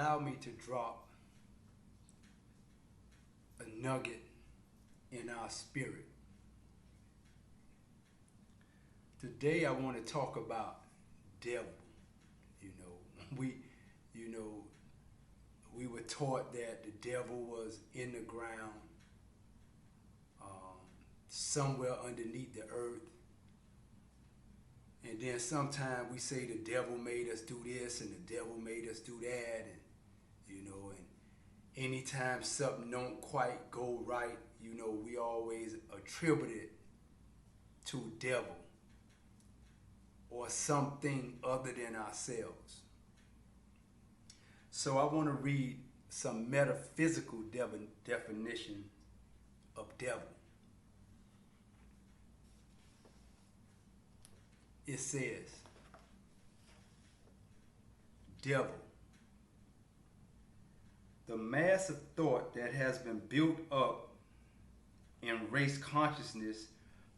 allow me to drop a nugget in our spirit. Today I want to talk about devil. We were taught that the devil was in the ground, somewhere underneath the earth. And then sometimes we say the devil made us do this and the devil made us do that, and anytime something don't quite go right, we always attribute it to devil or something other than ourselves. So I want to read some metaphysical definition of devil. It says, devil, the mass of thought that has been built up in race consciousness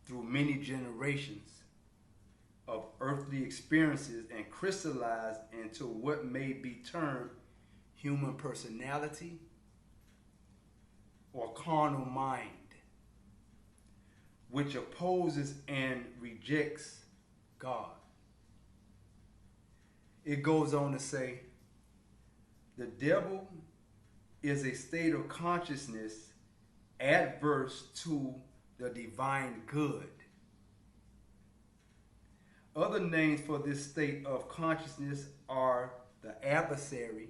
through many generations of earthly experiences and crystallized into what may be termed human personality or carnal mind, which opposes and rejects God. It goes on to say, the devil is a state of consciousness adverse to the divine good. Other names for this state of consciousness are the adversary,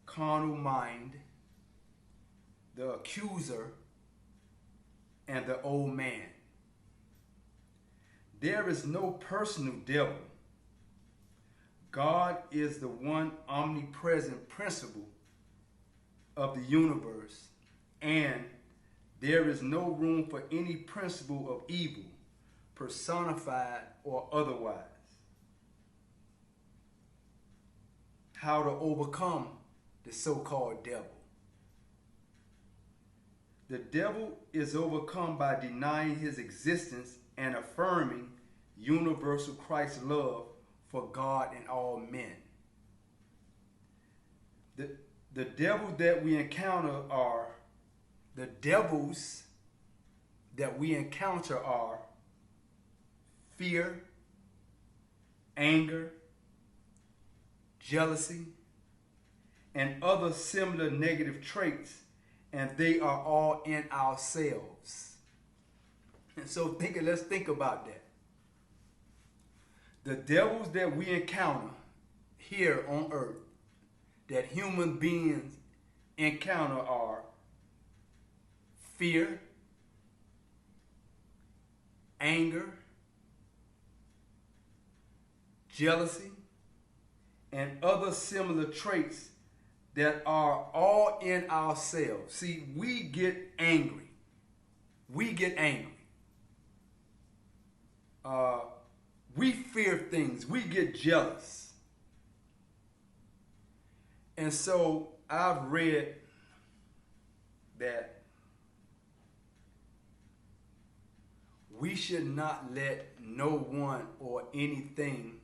carnal mind, the accuser, and the old man. There is no personal devil. God is the one omnipresent principle of the universe, and there is no room for any principle of evil, personified or otherwise. How to overcome the so-called devil. The devil is overcome by denying his existence and affirming universal Christ's love for God and all men. The devil that we encounter are, the devils that we encounter are fear, anger, jealousy, and other similar negative traits, and they are all in ourselves. And so let's think about that. The devils that we encounter here on earth, that human beings encounter, are fear, anger, jealousy, and other similar traits that are all in ourselves. See, we get angry. We get angry. We fear things. We get jealous. And so I've read that we should not let no one or anything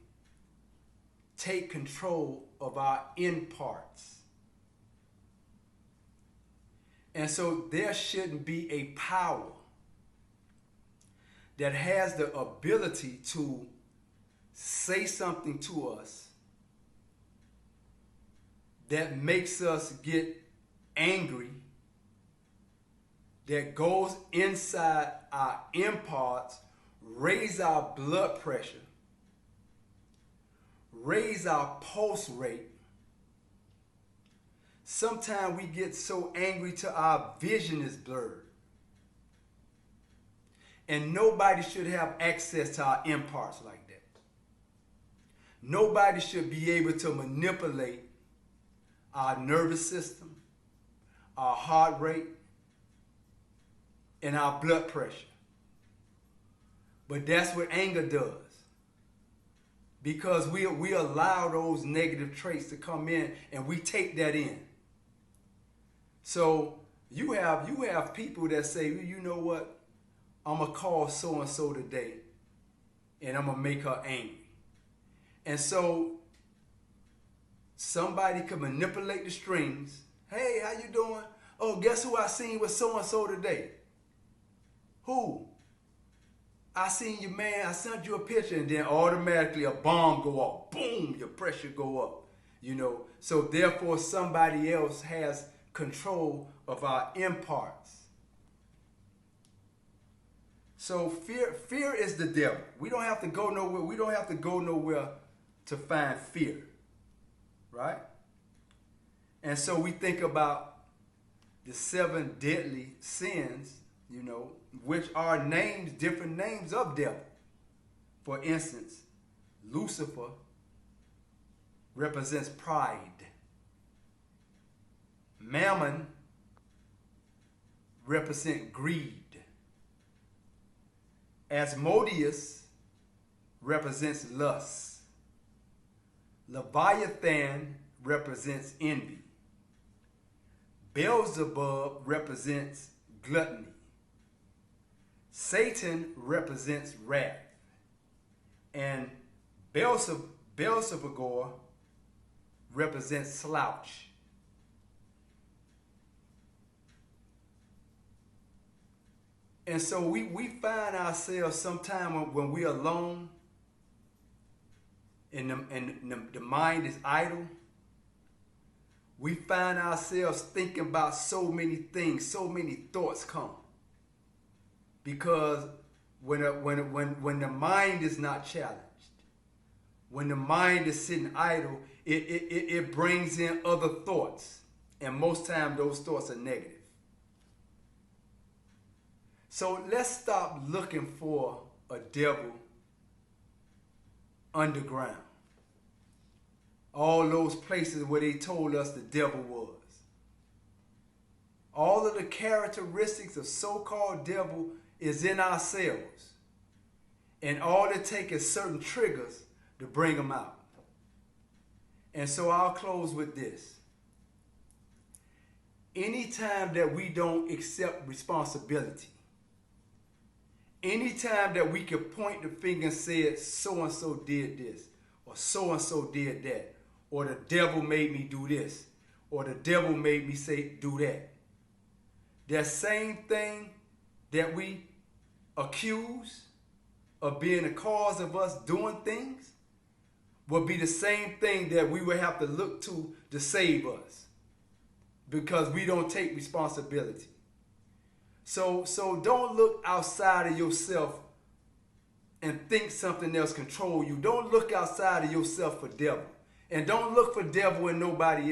take control of our in parts. And so there shouldn't be a power that has the ability to say something to us that makes us get angry, that goes inside our in parts, raise our blood pressure, raise our pulse rate. Sometimes we get so angry till our vision is blurred. And nobody should have access to our in parts like that. Nobody should be able to manipulate our nervous system, our heart rate, and our blood pressure. But that's what anger does. Because we allow those negative traits to come in and we take that in. So you have people that say, you know what, I'm going to call so-and-so today and I'm going to make her angry. And so somebody could manipulate the strings. Hey, how you doing? Oh, guess who I seen with so-and-so today? Who? I seen you, man. I sent you a picture, and then automatically a bomb go off. Boom, your pressure go up. You know, so therefore somebody else has control of our imparts. So fear is the devil. We don't have to go nowhere. We don't have to go nowhere to find fear, right? And so we think about the 7 deadly sins, you know, which are names, different names of devil. For instance, Lucifer represents pride. Mammon represents greed. Asmodeus represents lust. Leviathan represents envy. Beelzebub represents gluttony. Satan represents wrath. And Beelzebub represents slouch. And so we find ourselves sometime when we're alone and the mind is idle. We find ourselves thinking about so many things, so many thoughts come. Because when the mind is not challenged, when the mind is sitting idle, it brings in other thoughts. And most times those thoughts are negative. So let's stop looking for a devil underground. All those places where they told us the devil was. All of the characteristics of so-called devil is in ourselves. And all it takes is certain triggers to bring them out. And so I'll close with this. Anytime that we don't accept responsibility, anytime that we can point the finger and say so-and-so did this, or so-and-so did that, or the devil made me do this, or the devil made me do that. That same thing that we accuse of being the cause of us doing things will be the same thing that we will have to look to save us, because we don't take responsibility. So don't look outside of yourself and think something else control you. Don't look outside of yourself for devil. And don't look for devil in nobody else.